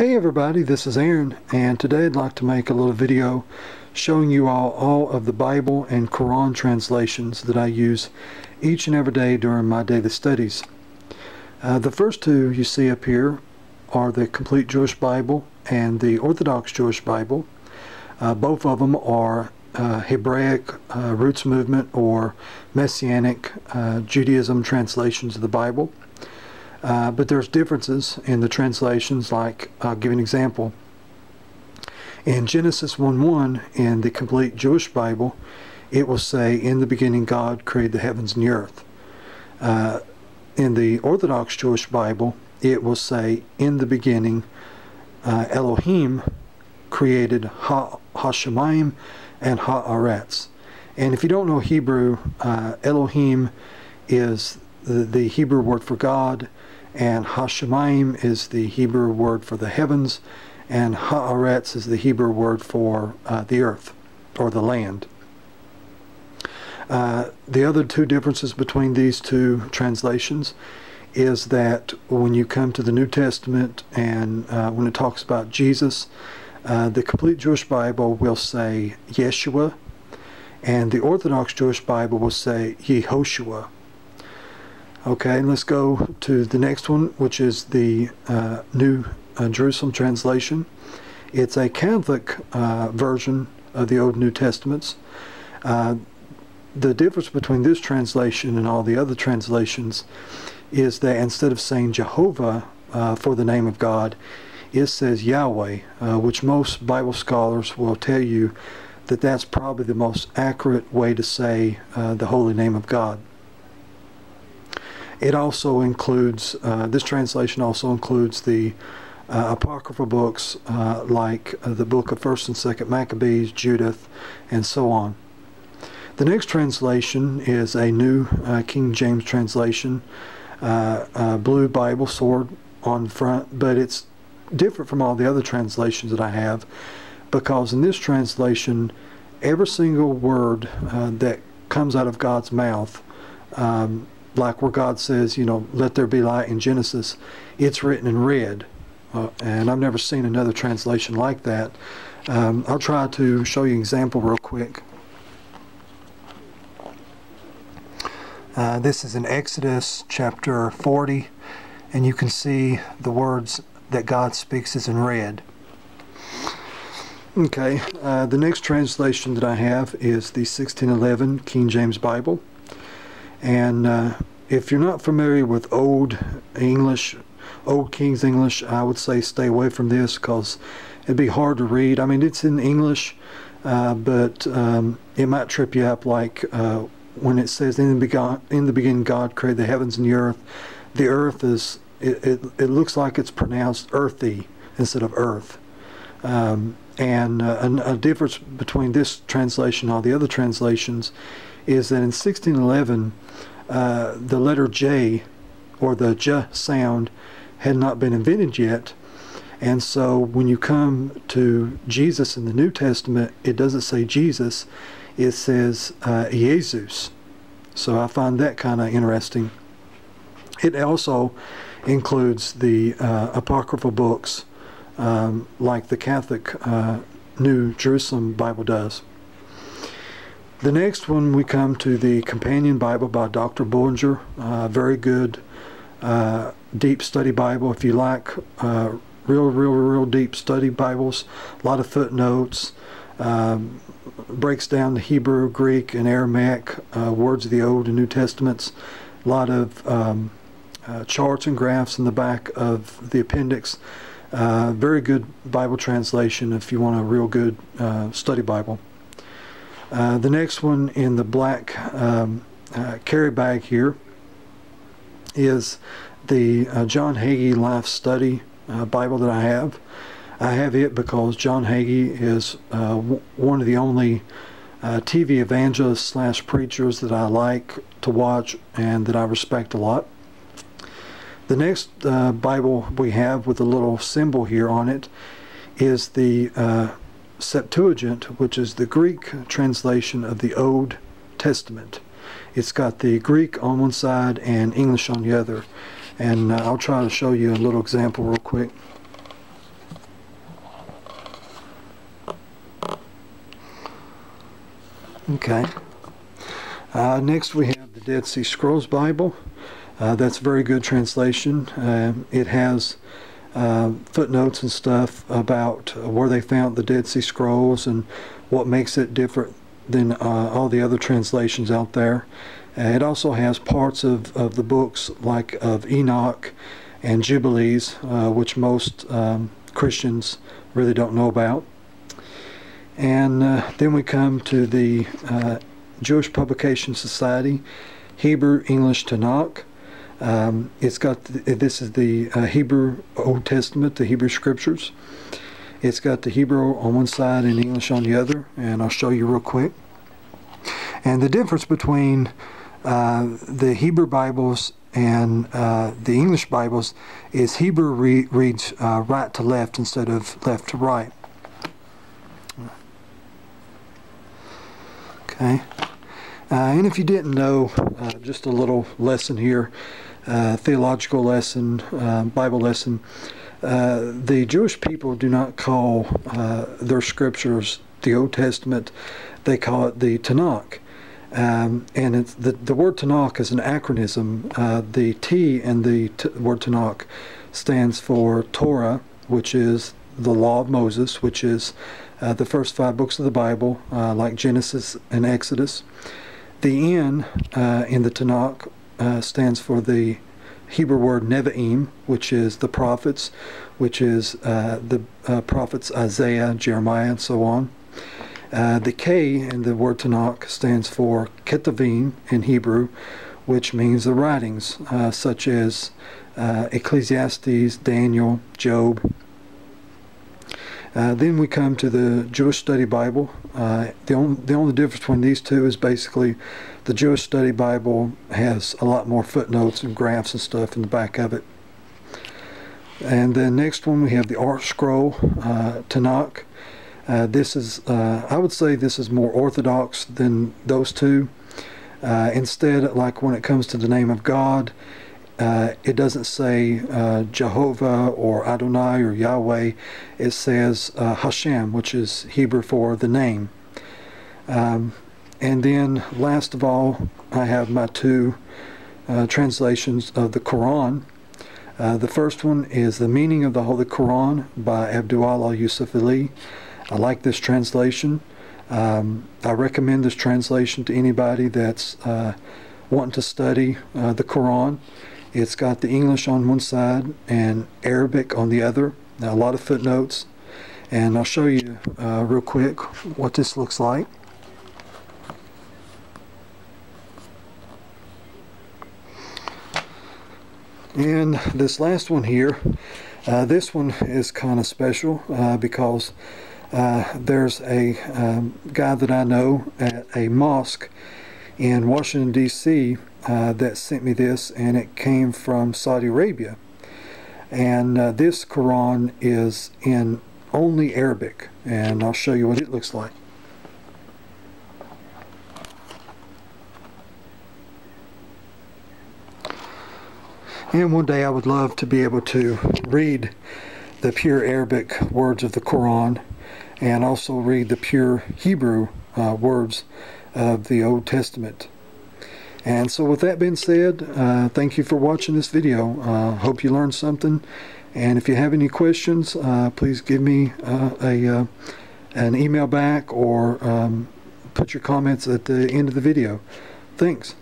Hey everybody, this is Aaron, and today I'd like to make a little video showing you all of the Bible and Qur'an translations that I use each and every day during my daily studies. The first two you see up here are the Complete Jewish Bible and the Orthodox Jewish Bible. Both of them are Hebraic Roots Movement or Messianic Judaism translations of the Bible. But there's differences in the translations, like I'll give an example. In Genesis 1:1 in the Complete Jewish Bible, it will say, "In the beginning God created the heavens and the earth." In the Orthodox Jewish Bible, it will say, "In the beginning Elohim created ha-shamayim and ha-aretz." And if you don't know Hebrew, Elohim is the Hebrew word for God, and ha-shamayim is the Hebrew word for the heavens, and ha-aretz is the Hebrew word for the earth or the land. The other two differences between these two translations is that when you come to the New Testament and when it talks about Jesus, the Complete Jewish Bible will say Yeshua, and the Orthodox Jewish Bible will say Yehoshua. Okay, and let's go to the next one, which is the New Jerusalem translation. It's a Catholic version of the Old New Testaments. The difference between this translation and all the other translations is that instead of saying Jehovah for the name of God, it says Yahweh, which most Bible scholars will tell you that that's probably the most accurate way to say the holy name of God. It also includes, this translation also includes the apocryphal books like the book of 1st and 2nd Maccabees, Judith, and so on. The next translation is a New King James translation, blue Bible sword on the front, but it's different from all the other translations that I have, because in this translation, every single word that comes out of God's mouth, like where God says, you know, let there be light in Genesis, it's written in red. And I've never seen another translation like that. I'll try to show you an example real quick. This is in Exodus chapter 40, and you can see the words that God speaks is in red. Okay, the next translation that I have is the 1611 King James Bible. And if you're not familiar with Old English, Old King's English, I would say stay away from this, because it'd be hard to read. I mean, it's in English, but it might trip you up, like when it says, in the beginning God created the heavens and the earth. The earth is, it looks like it's pronounced earthy instead of earth. And a difference between this translation and all the other translations is that in 1611, the letter J, or the J sound, had not been invented yet. And so when you come to Jesus in the New Testament, it doesn't say Jesus, it says Jesus. So I find that kind of interesting. It also includes the apocryphal books, like the Catholic New Jerusalem Bible does. The next one, we come to the Companion Bible by Dr. Bullinger. Very good deep study Bible. If you like real deep study Bibles, a lot of footnotes, breaks down the Hebrew, Greek, and Aramaic words of the Old and New Testaments. A lot of charts and graphs in the back of the appendix. Very good Bible translation if you want a real good study Bible. The next one in the black carry bag here is the John Hagee Life Study Bible that I have. I have it because John Hagee is one of the only TV evangelists / preachers that I like to watch and that I respect a lot. The next Bible we have with a little symbol here on it is the Septuagint, which is the Greek translation of the Old Testament. It's got the Greek on one side and English on the other. And I'll try to show you a little example real quick. Okay. Next we have the Dead Sea Scrolls Bible. That's a very good translation. It has footnotes and stuff about where they found the Dead Sea Scrolls and what makes it different than all the other translations out there. It also has parts of the books like of Enoch and Jubilees, which most Christians really don't know about. And then we come to the Jewish Publication Society, Hebrew English Tanakh. It's got this is the Hebrew Old Testament, the Hebrew Scriptures. It's got the Hebrew on one side and English on the other, and I'll show you real quick. And the difference between the Hebrew Bibles and the English Bibles is Hebrew reads right to left instead of left to right. Okay. And if you didn't know, just a little lesson here, theological lesson, Bible lesson. The Jewish people do not call their scriptures the Old Testament. They call it the Tanakh. And it's the word Tanakh is an acronym. The T in the word Tanakh stands for Torah, which is the law of Moses, which is the first 5 books of the Bible, like Genesis and Exodus. The N in the Tanakh stands for the Hebrew word Nevi'im, which is the prophets, which is the prophets Isaiah, Jeremiah, and so on. The K in the word Tanakh stands for Ketuvim in Hebrew, which means the writings, such as Ecclesiastes, Daniel, Job. Then we come to the Jewish Study Bible. The only difference between these two is basically the Jewish Study Bible has a lot more footnotes and graphs and stuff in the back of it. And the next one we have the Art Scroll Tanakh. This is, I would say this is more orthodox than those two. Instead, like when it comes to the name of God, it doesn't say Jehovah or Adonai or Yahweh. It says Hashem, which is Hebrew for the name. And then last of all, I have my 2 translations of the Qur'an. The first one is The Meaning of the Holy Qur'an by Abdullah Yusuf Ali. I like this translation. I recommend this translation to anybody that's wanting to study the Qur'an. It's got the English on one side and Arabic on the other. Now, a lot of footnotes. And I'll show you real quick what this looks like. And this last one here, this one is kind of special because there's a guy that I know at a mosque in Washington, D.C. That sent me this, and it came from Saudi Arabia. And this Quran is in only Arabic, and I'll show you what it looks like. And one day I would love to be able to read the pure Arabic words of the Quran and also read the pure Hebrew words of the Old Testament. And so with that being said, thank you for watching this video. Hope you learned something. And if you have any questions, please give me an email back or put your comments at the end of the video. Thanks.